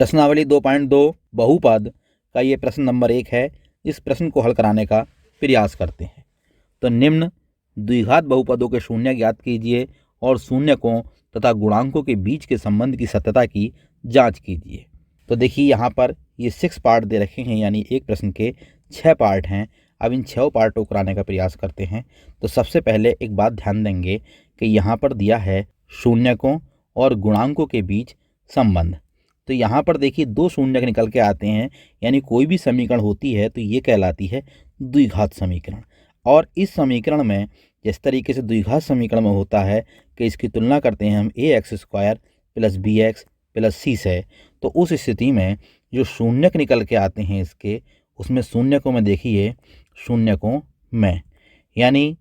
प्रश्नावली 2.2 बहुपद का ये प्रश्न नंबर 1 है। इस प्रश्न को हल कराने का प्रयास करते हैं। तो निम्न द्विघात बहुपदों के शून्य ज्ञात कीजिए और शून्यकों तथा गुणांकों के बीच के संबंध की सत्यता की जांच कीजिए। तो देखिए यहाँ पर ये 6 पार्ट दे रखे हैं, यानी एक प्रश्न के 6 पार्ट हैं। अब इन 6 पार्टों को कराने का प्रयास करते हैं। तो सबसे पहले एक बात ध्यान देंगे कि यहाँ पर दिया है शून्यकों और गुणांकों के बीच संबंध। तो यहाँ पर देखिए 2 शून्यक निकल के आते हैं, यानी कोई भी समीकरण होती है तो ये कहलाती है द्विघात समीकरण। और इस समीकरण में जिस तरीके से द्विघात समीकरण में होता है कि इसकी तुलना करते हैं हम ax² + bx + c से, तो उस स्थिति में जो शून्यक निकल के आते हैं इसके, उसमें शून्यकों में देखिए शून्यकों में, यानी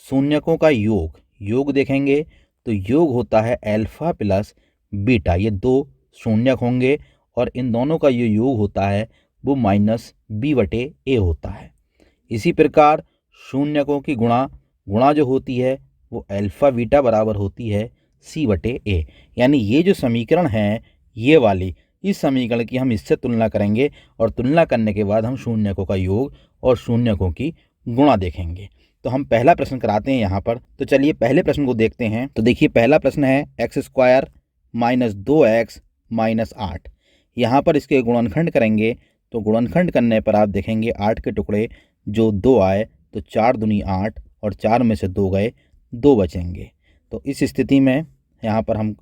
शून्यकों का योग देखेंगे तो योग होता है अल्फा + बीटा। ये 2 शून्यक होंगे और इन दोनों का जो योग होता है वो -b/a होता है। इसी प्रकार शून्यकों की गुणा जो होती है वो अल्फा बीटा बराबर होती है c/a। यानी ये जो समीकरण है ये वाली, इस समीकरण की हम इससे तुलना करेंगे और तुलना करने के बाद हम शून्यकों का योग और शून्यकों की गुणा देखेंगे। तो हम पहला प्रश्न कराते हैं यहाँ पर। तो चलिए पहले प्रश्न को देखते हैं। तो देखिए पहला प्रश्न है x² - 2x - 8। यहाँ पर इसके गुणनखंड करेंगे तो गुणनखंड करने पर आप देखेंगे 8 के टुकड़े जो 2 आए तो 4 दूनी 8 और 4 में से 2 गए, 2 बचेंगे। तो इस स्थिति में यहाँ पर हम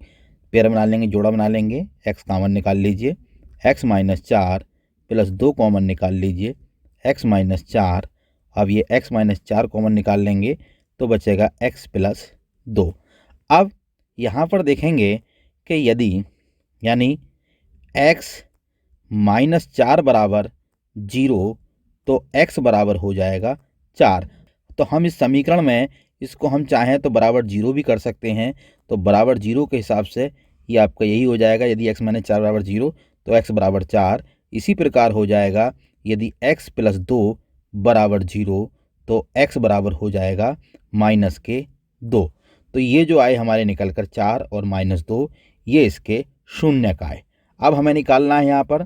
पेयर बना लेंगे, जोड़ा बना लेंगे। x कॉमन निकाल लीजिए, x - 4 + 2 कॉमन निकाल लीजिए, x - 4। अब ये x - 4 कॉमन निकाल लेंगे तो बचेगा x + 2। अब यहाँ पर देखेंगे कि यदि यानी x - 4 बराबर 0 तो x बराबर हो जाएगा 4। तो हम इस समीकरण में इसको हम चाहें तो बराबर 0 भी कर सकते हैं। तो बराबर 0 के हिसाब से ये आपका यही हो जाएगा। यदि x - 4 बराबर 0 तो x बराबर 4। इसी प्रकार हो जाएगा यदि x + 2 बराबर 0 तो x बराबर हो जाएगा -2। तो ये जो आए हमारे निकल कर 4 और -2, ये इसके शून्यक आए। अब हमें निकालना है यहाँ पर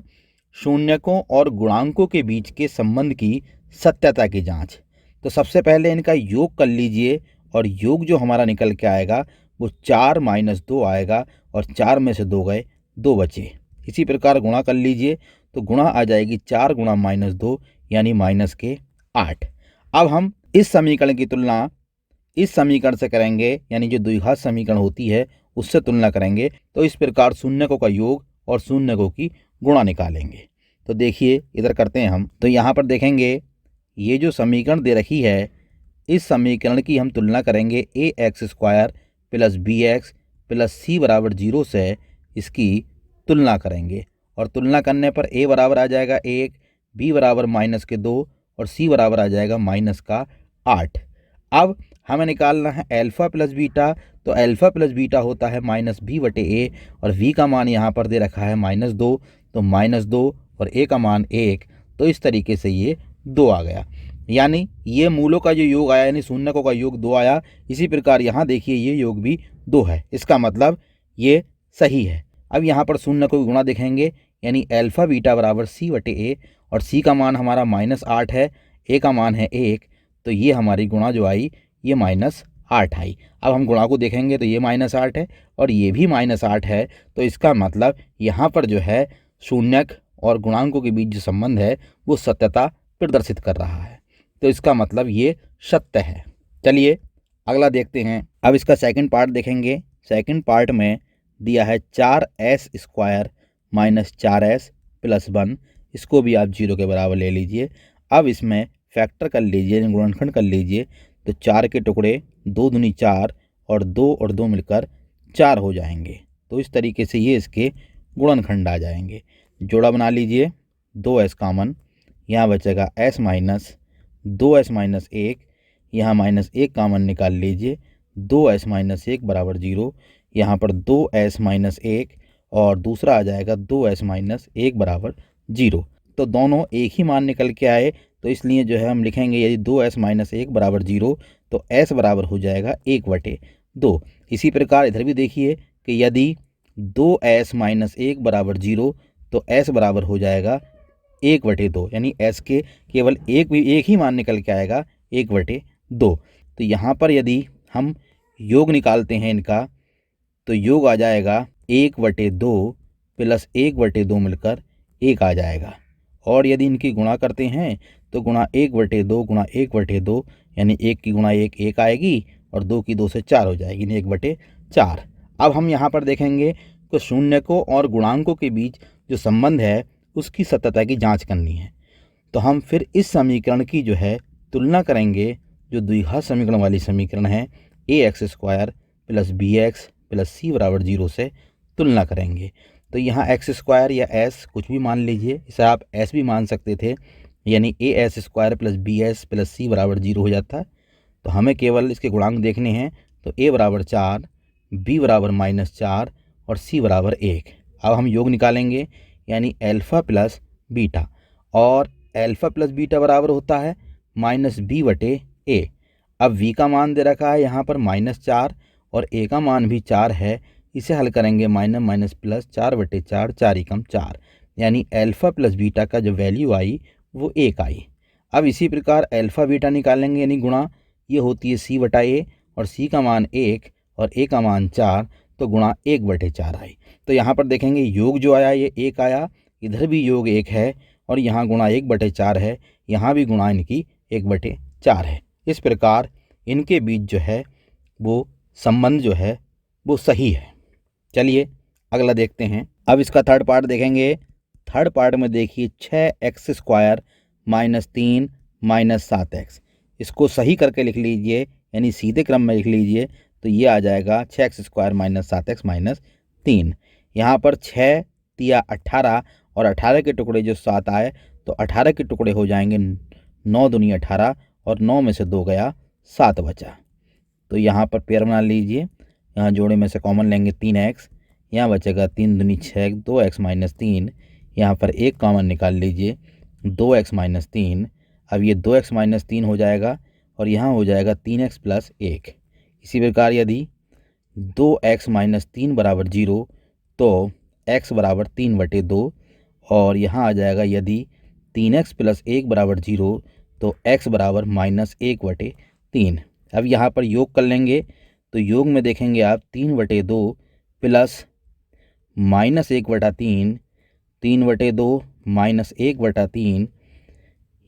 शून्यकों और गुणांकों के बीच के संबंध की सत्यता की जांच। तो सबसे पहले इनका योग कर लीजिए और योग जो हमारा निकल के आएगा वो 4 - 2 आएगा और 4 में से 2 गए, 2 बचे। इसी प्रकार गुणा कर लीजिए तो गुणा आ जाएगी 4 × -2 यानी -8। अब हम इस समीकरण की तुलना इस समीकरण से करेंगे, यानी जो द्विघात समीकरण होती है उससे तुलना करेंगे। तो इस प्रकार शून्यकों का योग और शून्यकों की गुणा निकालेंगे। तो देखिए इधर करते हैं हम। तो यहाँ पर देखेंगे ये जो समीकरण दे रखी है, इस समीकरण की हम तुलना करेंगे ax² + bx + c बराबर 0 से इसकी तुलना करेंगे। और तुलना करने पर a बराबर आ जाएगा 1, b बराबर -2 और c बराबर आ जाएगा -8। अब हमें निकालना है अल्फा + बीटा। तो अल्फा + बीटा होता है -b/a और v का मान यहाँ पर दे रखा है -2, तो -2 और a का मान 1। तो इस तरीके से ये 2 आ गया, यानी ये मूलों का जो योग आया यानी शून्यकों का योग 2 आया। इसी प्रकार यहाँ देखिए ये योग भी 2 है, इसका मतलब ये सही है। अब यहाँ पर शून्यकों की गुणा देखेंगे, यानी अल्फा बीटा बराबर c/a और c का मान हमारा -8 है, a का मान है 1। तो ये हमारी गुणा जो आई ये -8 आई। अब हम गुणा को देखेंगे तो ये -8 है और ये भी -8 है। तो इसका मतलब यहाँ पर जो है शून्यक और गुणांकों के बीच जो संबंध है वो सत्यता प्रदर्शित कर रहा है। तो इसका मतलब ये सत्य है। चलिए अगला देखते हैं। अब इसका सेकंड पार्ट देखेंगे। सेकंड पार्ट में दिया है 4s² - 4s + 1। इसको भी आप 0 के बराबर ले लीजिए। अब इसमें फैक्टर कर लीजिए, गुणनखंड कर लीजिए। तो 4 के टुकड़े 2 दूनी 4 और 2 मिलकर 4 हो जाएंगे। तो इस तरीके से ये इसके गुणनखंड आ जाएंगे। जोड़ा बना लीजिए, 2s कॉमन, यहाँ बचेगा s - 2s - 1, यहाँ -1 कॉमन निकाल लीजिए। 2s - 1 बराबर 0, यहाँ पर 2s - 1 और दूसरा आ जाएगा 2s - 1 बराबर 0। तो दोनों एक ही मान निकल के आए, तो इसलिए जो है हम लिखेंगे यदि 2s - 1 बराबर 0 तो s बराबर हो जाएगा 1/2। इसी प्रकार इधर भी देखिए कि यदि 2s - 1 बराबर 0 तो s बराबर हो जाएगा 1/2, यानी s के केवल एक ही मान निकल के आएगा 1/2। तो यहाँ पर यदि हम योग निकालते हैं इनका, तो योग आ जाएगा 1/2 प्लस 1/2 मिलकर 1 आ जाएगा। और यदि इनकी गुणा करते हैं तो गुणा 1/2 गुणा 1/2, यानी 1 की गुणा 1 1 आएगी और 2 की 2 से 4 हो जाएगी, यानी 1/4। अब हम यहाँ पर देखेंगे कि शून्यकों और गुणांकों के बीच जो संबंध है उसकी सत्यता की जांच करनी है। तो हम फिर इस समीकरण की जो है तुलना करेंगे, जो द्विघात समीकरण वाली समीकरण है, ax² plus bx plus c बराबर 0 से तुलना करेंगे। तो यहाँ x² या s कुछ भी मान लीजिए, इसे आप s भी मान सकते थे, यानी as² plus bs plus c बराबर 0 हो जाता है। तो हमें केवल इसके गुणांक देखने हैं, तो a बराबर 4, b बराबर -4 और c बराबर 1। अब हम योग निकालेंगे, यानी अल्फ़ा प्लस बीटा, और अल्फ़ा प्लस बीटा बराबर होता है -b/a। अब v का मान दे रखा है यहाँ पर -4 और a का मान भी 4 है। इसे हल करेंगे माइनस प्लस 4/4, 4 एकम 4, यानी अल्फ़ा प्लस बीटा का जो वैल्यू आई वो 1 आई। अब इसी प्रकार अल्फ़ा बीटा निकालेंगे, यानी गुणा, ये होती है c/a, और c का मान 1 और a का मान 4, तो गुणा 1/4 आई। तो यहाँ पर देखेंगे योग जो आया ये 1 आया, इधर भी योग 1 है और यहाँ गुणा 1/4 है, यहाँ भी गुणा इनकी 1/4 है। इस प्रकार इनके बीच जो है वो संबंध जो है वो सही है। चलिए अगला देखते हैं। अब इसका थर्ड पार्ट देखेंगे। थर्ड पार्ट में देखिए 6x² - 3 - 7x, इसको सही करके लिख लीजिए, यानी सीधे क्रम में लिख लीजिए, तो ये आ जाएगा 6x² - 7x - 3। यहाँ पर 6 तिया 18 और 18 के टुकड़े जो 7 आए, तो 18 के टुकड़े हो जाएंगे 9 दूनी 18 और 9 में से 2 गया, 7 बचा। तो यहाँ पर पेयर बना लीजिए, यहाँ जोड़े में से कॉमन लेंगे 3x, यहाँ बचेगा 3 दूनी 6, 2x - 3, यहाँ पर एक कॉमन निकाल लीजिए 2x - 3। अब ये 2x - 3 हो जाएगा और यहाँ हो जाएगा 3x + 1। इसी प्रकार यदि 2x - 3 बराबर 0, तो x बराबर 3/2, और यहाँ आ जाएगा यदि 3x + 1 बराबर 0, तो x बराबर -1/3। अब यहाँ पर योग कर लेंगे, तो योग में देखेंगे आप 3/2 प्लस -1/3, 3/2 - 1/3।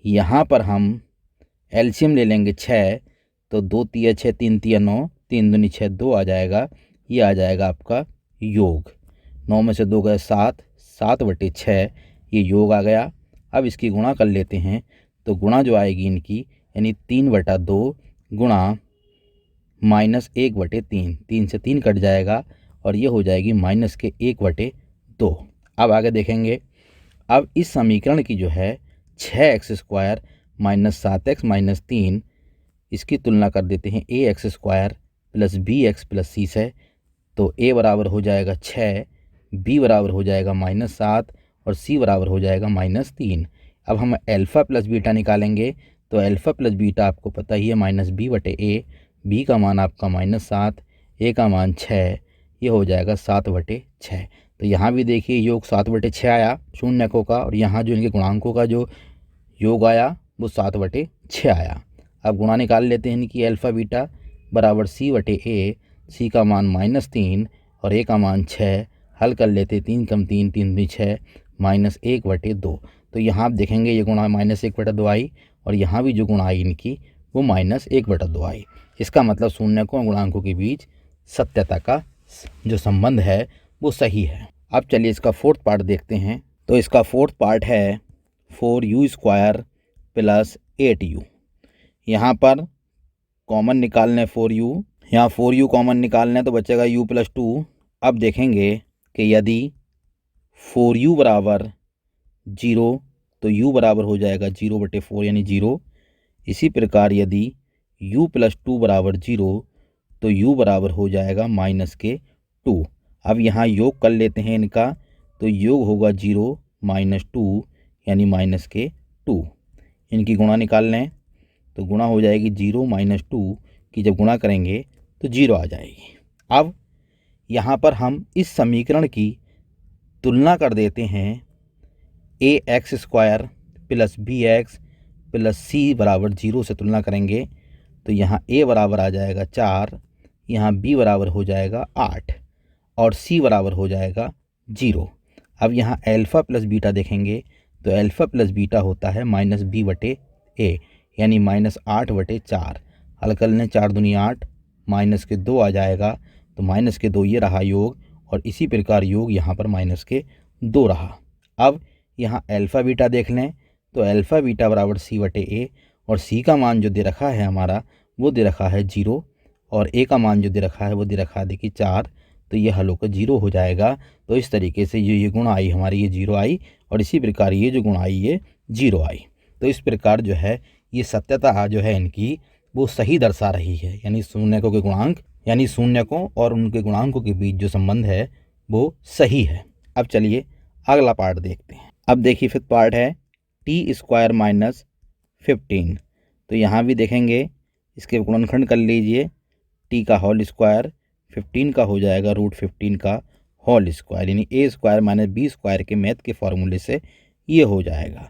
यहाँ पर हम एलसीएम ले लेंगे 6, तो 2 तिया 6, 3 तिया 9, 3 दूनी 6, 2 आ जाएगा। ये आ जाएगा आपका योग। 9 में से 2 गए 7, 7/6, ये योग आ गया। अब इसकी गुणा कर लेते हैं, तो गुणा जो आएगी इनकी, यानी 3/2 गुणा -1/3, 3 से 3 कट जाएगा और ये हो जाएगी -1/2। अब आगे देखेंगे। अब इस समीकरण की जो है 6x² - 7x - 3, इसकी तुलना कर देते हैं ax² plus bx plus c से। तो a बराबर हो जाएगा 6, b बराबर हो जाएगा -7 और c बराबर हो जाएगा -3। अब हम अल्फ़ा प्लस बीटा निकालेंगे, तो अल्फ़ा प्लस बीटा आपको पता ही है -b/a, b का मान आपका -7, a का मान 6, ये हो जाएगा 7/6। तो यहाँ भी देखिए योग 7/6 आया शून्यकों का, और यहाँ जो इनके गुणांकों का जो योग आया वो 7/6 आया। अब गुणा निकाल लेते हैं इनकी। अल्फ़ा बीटा बराबर c/a, c का मान -3 और a का मान 6, हल कर लेते 3 कम 3, 3 दूनी 6, -1/2। तो यहाँ आप देखेंगे ये गुणा -1/2 आई, और यहाँ भी जो गुणा आई इनकी वो -1/2 आई। इसका मतलब शून्यकों और गुणांकों के बीच सत्यता का जो संबंध है वो सही है। अब चलिए इसका फोर्थ पार्ट देखते हैं। तो इसका फोर्थ पार्ट है 4u² प्लस 8u। यहाँ पर कॉमन निकालने 4u, यहाँ 4u कॉमन निकालने, तो बचेगा u + 2। अब देखेंगे कि यदि 4u बराबर 0, तो u बराबर हो जाएगा 0/4, यानी 0। इसी प्रकार यदि u + 2 बराबर 0, तो u बराबर हो जाएगा -2। अब यहाँ योग कर लेते हैं इनका, तो योग होगा 0 - 2, यानी -2। इनकी गुणा निकाल लें, तो गुणा हो जाएगी 0 - 2 की जब गुणा करेंगे तो 0 आ जाएगी। अब यहाँ पर हम इस समीकरण की तुलना कर देते हैं A X square plus B X plus C बराबर 0 से तुलना करेंगे तो यहाँ ए बराबर आ जाएगा 4, यहाँ बी बराबर हो जाएगा 8 और सी बराबर हो जाएगा 0। अब यहाँ अल्फ़ा प्लस बीटा देखेंगे तो अल्फ़ा प्लस बीटा होता है माइनस बी बटे ए, यानी -8/4। हल कर लें, 4 दूनी 8, माइनस के 2 आ जाएगा तो माइनस के 2 ये रहा योग, और इसी प्रकार योग यहाँ पर माइनस के 2 रहा। अब यहाँ अल्फ़ा बीटा देख लें तो अल्फ़ा बीटा बराबर सी बटे ए, और सी का मान जो दे रखा है हमारा वो दे रखा है 0, और ए का मान जो दे रखा है वो दे रखा है देखिए 4, तो ये हल होकर 0 हो जाएगा। तो इस तरीके से ये गुण आई हमारी ये 0 आई, और इसी प्रकार ये जो गुण आई ये 0 आई। तो इस प्रकार जो है ये सत्यता जो है इनकी वो सही दर्शा रही है, यानी शून्यकों के गुणांक यानी शून्यकों और उनके गुणांकों के बीच जो संबंध है वो सही है। अब चलिए अगला पार्ट देखते हैं। अब देखिए फिफ्थ पार्ट है t² - 15। तो यहाँ भी देखेंगे, इसके गुणनखंड कर लीजिए, t का होल स्क्वायर 15 का हो जाएगा √15 का होल स्क्वायर, यानी a² - b² के मैथ के फॉर्मूले से ये हो जाएगा।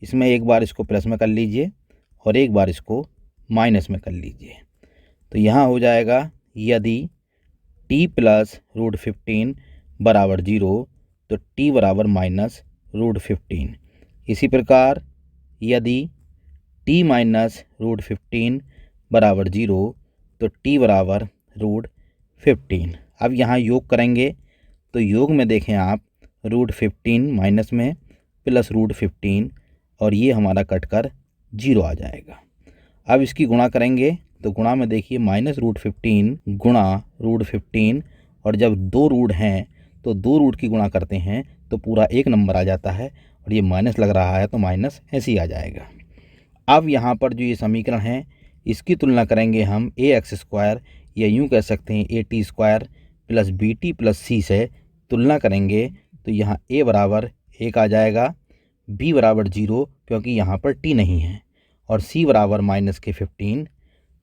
इसमें एक बार इसको प्लस में कर लीजिए और एक बार इसको माइनस में कर लीजिए। तो यहाँ हो जाएगा यदि t + √15 बराबर 0 तो t बराबर -√15। इसी प्रकार यदि t - √15 बराबर 0 तो t बराबर √15। अब यहाँ योग करेंगे तो योग में देखें आप √15 माइनस में प्लस √15, और ये हमारा कटकर 0 आ जाएगा। अब इसकी गुणा करेंगे तो गुणा में देखिए -√15 गुणा √15, और जब 2 रूट हैं तो 2 रूट की गुणा करते हैं तो पूरा एक नंबर आ जाता है, और ये माइनस लग रहा है तो माइनस ऐसे ही आ जाएगा। अब यहाँ पर जो ये समीकरण है इसकी तुलना करेंगे हम ax², या यूँ कह सकते हैं at² plus bt plus c से तुलना करेंगे तो यहाँ a बराबर 1 आ जाएगा, b बराबर 0 क्योंकि यहाँ पर t नहीं है, और c बराबर -15।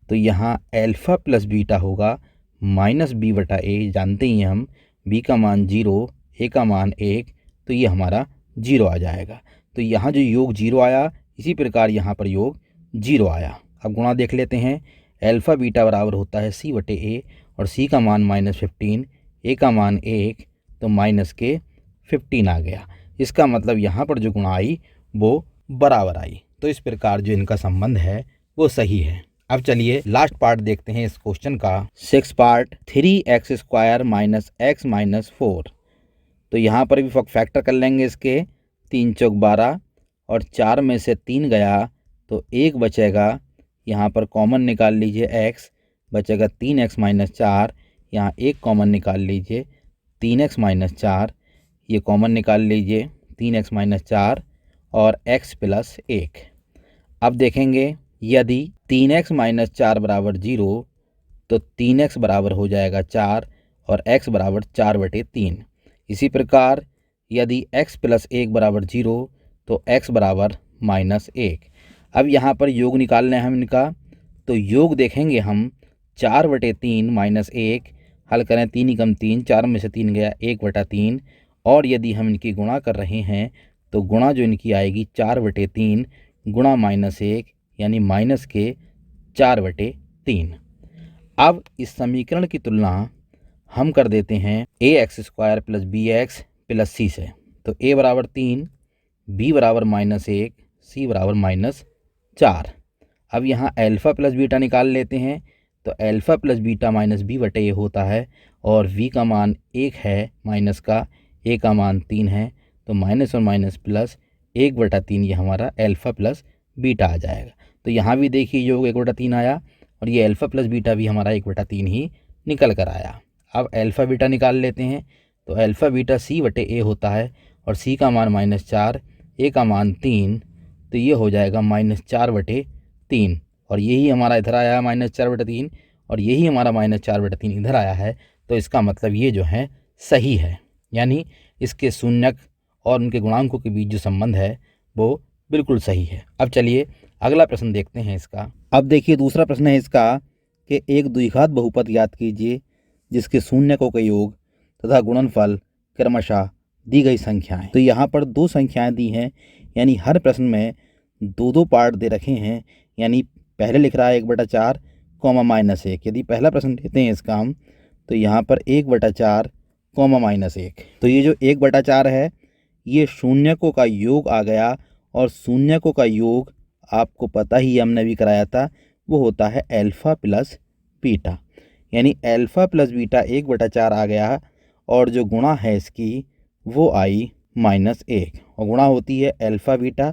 तो यहाँ अल्फ़ा प्लस बीटा होगा -b/a, जानते ही हैं हम, b का मान 0, a का मान 1, तो ये हमारा 0 आ जाएगा। तो यहाँ जो योग 0 आया, इसी प्रकार यहाँ पर योग 0 आया। अब गुणा देख लेते हैं, अल्फ़ा बीटा बराबर होता है c/a, और c का मान -15, a का मान 1, तो -15 आ गया। इसका मतलब यहाँ पर जो गुणा आई वो बराबर आई। तो इस प्रकार जो इनका संबंध है वो सही है। अब चलिए लास्ट पार्ट देखते हैं इस क्वेश्चन का, 6 पार्ट, 3x² - x - 4। तो यहाँ पर भी फैक्टर कर लेंगे इसके, 3 चौक 12, और 4 में से 3 गया तो 1 बचेगा, यहाँ पर कॉमन निकाल लीजिए x, बचेगा 3x - 4, यहाँ 1 कॉमन निकाल लीजिए 3x - 4, ये कॉमन निकाल लीजिए 3x - 4 और x + 1। अब देखेंगे यदि 3x - 4 बराबर 0 तो 3x बराबर हो जाएगा 4 और x बराबर 4/3। इसी प्रकार यदि x + 1 बराबर 0 तो x बराबर -1। अब यहाँ पर योग निकालना है हम इनका, तो योग देखेंगे हम 4/3 - 1, हल करें 3 × 3, 4 में से 3 गया 1/3, और यदि हम इनकी गुणा कर रहे हैं तो गुणा जो इनकी आएगी 4/3 गुणा -1, यानी माइनस के 4/3। अब इस समीकरण की तुलना हम कर देते हैं ax² + bx + c से। तो a बराबर 3, b बराबर -1, c बराबर -4। अब यहाँ अल्फ़ा प्लस बीटा निकाल लेते हैं, तो अल्फ़ा प्लस बीटा -b/a होता है, और v का मान 1 है माइनस का, a का मान 3 है, तो माइनस और माइनस प्लस 1/3 ये हमारा अल्फ़ा प्लस बीटा आ जाएगा। तो यहाँ भी देखिए योग 1/3 आया, और ये अल्फ़ा प्लस बीटा भी हमारा 1/3 ही निकल कर आया। अब अल्फ़ा बीटा निकाल लेते हैं, तो अल्फ़ा बीटा c/a होता है, और c का मान -4, a का मान 3, तो ये हो जाएगा -4/3, और यही हमारा इधर आया है -4/3, और यही हमारा -4/3 इधर आया है। तो इसका मतलब ये जो है सही है, यानी इसके शून्यक और उनके गुणांकों के बीच जो संबंध है वो बिल्कुल सही है। अब चलिए अगला प्रश्न देखते हैं इसका। अब देखिए दूसरा प्रश्न है इसका कि एक द्विघात बहुपद ज्ञात कीजिए जिसके शून्यकों के योग तथा गुणनफल क्रमशः दी गई संख्याएं। तो यहाँ पर 2 संख्याएं दी हैं, यानी हर प्रश्न में 2-2 पार्ट दे रखे हैं। यानी पहले लिख रहा है 1/4 कॉमा -1। यदि पहला प्रश्न लेते हैं इसका हम, तो यहाँ पर 1/4 कॉमा -1। तो ये जो 1/4 है ये शून्यकों का योग आ गया, और शून्यकों का योग आपको पता ही, हमने भी कराया था, वो होता है अल्फ़ा प्लस बीटा। यानी अल्फ़ा प्लस बीटा 1/4 आ गया, और जो गुणा है इसकी वो आई -1, और गुणा होती है अल्फ़ा बीटा,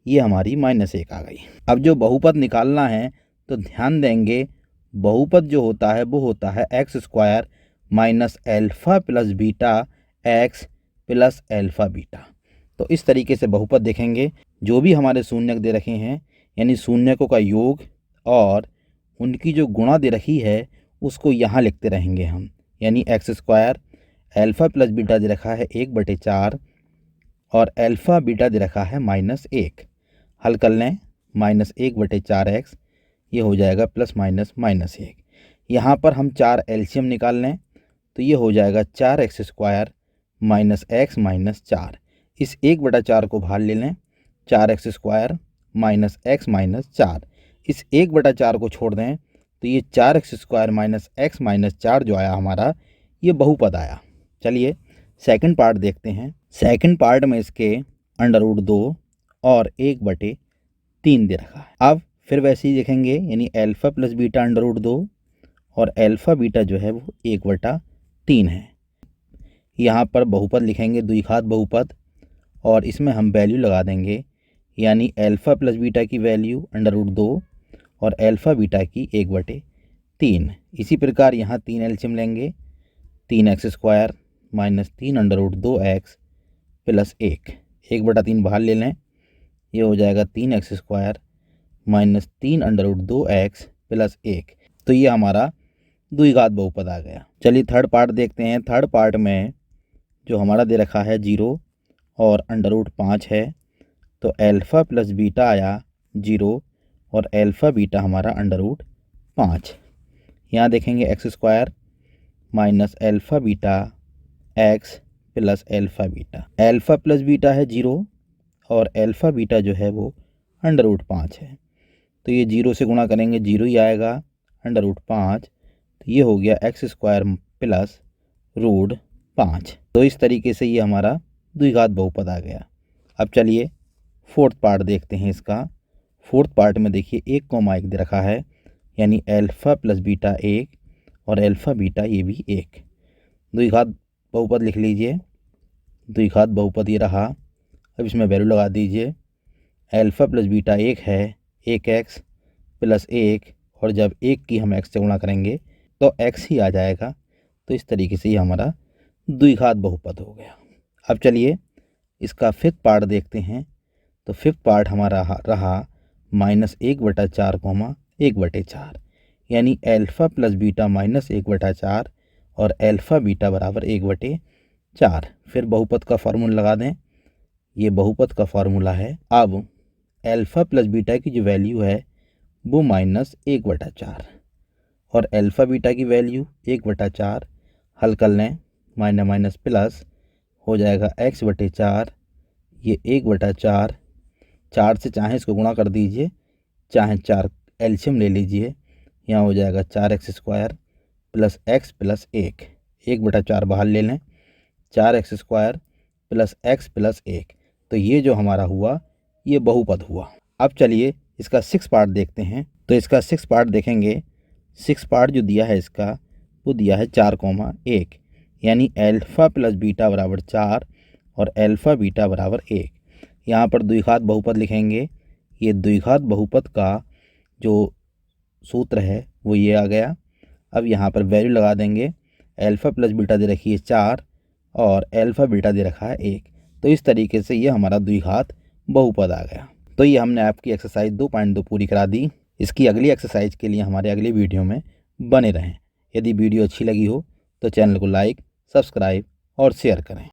ये हमारी -1 आ गई। अब जो बहुपद निकालना है तो ध्यान देंगे, बहुपद जो होता है वो होता है x² minus alpha plus beta x plus alpha beta. तो इस तरीके से बहुपद देखेंगे। जो भी हमारे शून्यक दे रखे हैं, यानी शून्यकों का योग और उनकी जो गुणा दे रखी है उसको यहाँ लिखते रहेंगे हम। यानी x², अल्फ़ा प्लस बीटा दे रखा है 1/4, और अल्फ़ा बीटा दे रखा है -1। हल कर लें, -1/4x, ये हो जाएगा प्लस माइनस -1। यहाँ पर हम 4 एलसीएम निकाल लें तो ये हो जाएगा 4x² माइनस x माइनस 4। इस 1/4 को बाहर ले लें, 4x² माइनस x माइनस 4। इस 1/4 को छोड़ दें तो ये 4x² माइनस x माइनस 4 जो आया हमारा, ये बहुपद आया। चलिए सेकंड पार्ट देखते हैं। सेकंड पार्ट में इसके √2 और 1/3 दे रखा है। अब फिर वैसे ही देखेंगे, यानी अल्फ़ा प्लस बीटा √2 और अल्फ़ा बीटा जो है वो 1/3 है। यहाँ पर बहुपद लिखेंगे, द्विघात बहुपद, और इसमें हम वैल्यू लगा देंगे। यानी अल्फ़ा प्लस बीटा की वैल्यू √2 और अल्फ़ा बीटा की 1/3। इसी प्रकार यहाँ 3 एलसीएम लेंगे, 3x² माइनस 3 √2x प्लस 1/3 बाहर ले लें, ये हो जाएगा 3x² माइनस 3 √2x प्लस 1। तो ये हमारा द्विघात बहुपद आ गया। चलिए थर्ड पार्ट देखते हैं। थर्ड पार्ट में जो हमारा दे रखा है 0 और √5 है, तो अल्फ़ा प्लस बीटा आया 0 और अल्फ़ा बीटा हमारा √5। यहाँ देखेंगे x² minus alpha beta x plus alpha beta. Alpha plus beta है 0 और अल्फ़ा बीटा जो है वो √5 है, तो ये 0 से गुणा करेंगे 0 ही आएगा, √5, तो ये हो गया x² प्लस √5। तो इस तरीके से ये हमारा द्विघात बहुपद आ गया। अब चलिए फोर्थ पार्ट देखते हैं इसका। फोर्थ पार्ट में देखिए 1,1 दे रखा है, यानी अल्फ़ा प्लस बीटा 1 और अल्फ़ा बीटा ये भी 1। द्विघात बहुपद लिख लीजिए, द्विघात बहुपद ये रहा। अब इसमें वैल्यू लगा दीजिए, अल्फ़ा प्लस बीटा 1 है 1x प्लस 1, और जब 1 की हम x से गुणा करेंगे तो x ही आ जाएगा। तो इस तरीके से ये हमारा द्विघात बहुपद हो गया। अब चलिए इसका फिफ्थ पार्ट देखते हैं। तो फिफ्थ पार्ट हमारा रहा -1/4 कॉमा 1/4, यानी अल्फ़ा प्लस बीटा -1/4 और अल्फ़ा बीटा बराबर 1/4। फिर बहुपद का फार्मूला लगा दें, ये बहुपद का फार्मूला है। अब अल्फ़ा प्लस बीटा की जो वैल्यू है वो -1/4 और अल्फ़ा बीटा की वैल्यू 1/4। हल कर लें, माइनस माइनस प्लस हो जाएगा x/4, ये 1/4। 4 से चाहे इसको गुणा कर दीजिए, चाहे 4 एलसीएम ले लीजिए, यहाँ हो जाएगा 4x² प्लस x प्लस 1/4 बाहर ले लें, 4x² प्लस x प्लस 1। तो ये जो हमारा हुआ ये बहुपद हुआ। अब चलिए इसका 6 पार्ट देखते हैं। तो इसका 6 पार्ट देखेंगे, 6 पार्ट जो दिया है इसका वो दिया है 4,1, यानी अल्फ़ा प्लस बीटा बराबर 4 और अल्फ़ा बीटा बराबर 1। यहाँ पर द्विघात बहुपद लिखेंगे। ये द्विघात बहुपद का जो सूत्र है वो ये आ गया। अब यहाँ पर वैल्यू लगा देंगे, अल्फ़ा प्लस बीटा दे रखी है 4 और अल्फ़ा बीटा दे रखा है 1। तो इस तरीके से ये हमारा द्विघात बहुपद आ गया। तो ये हमने आपकी एक्सरसाइज 2.2 पूरी करा दी। इसकी अगली एक्सरसाइज के लिए हमारे अगले वीडियो में बने रहें। यदि वीडियो अच्छी लगी हो तो चैनल को लाइक, सब्सक्राइब और शेयर करें।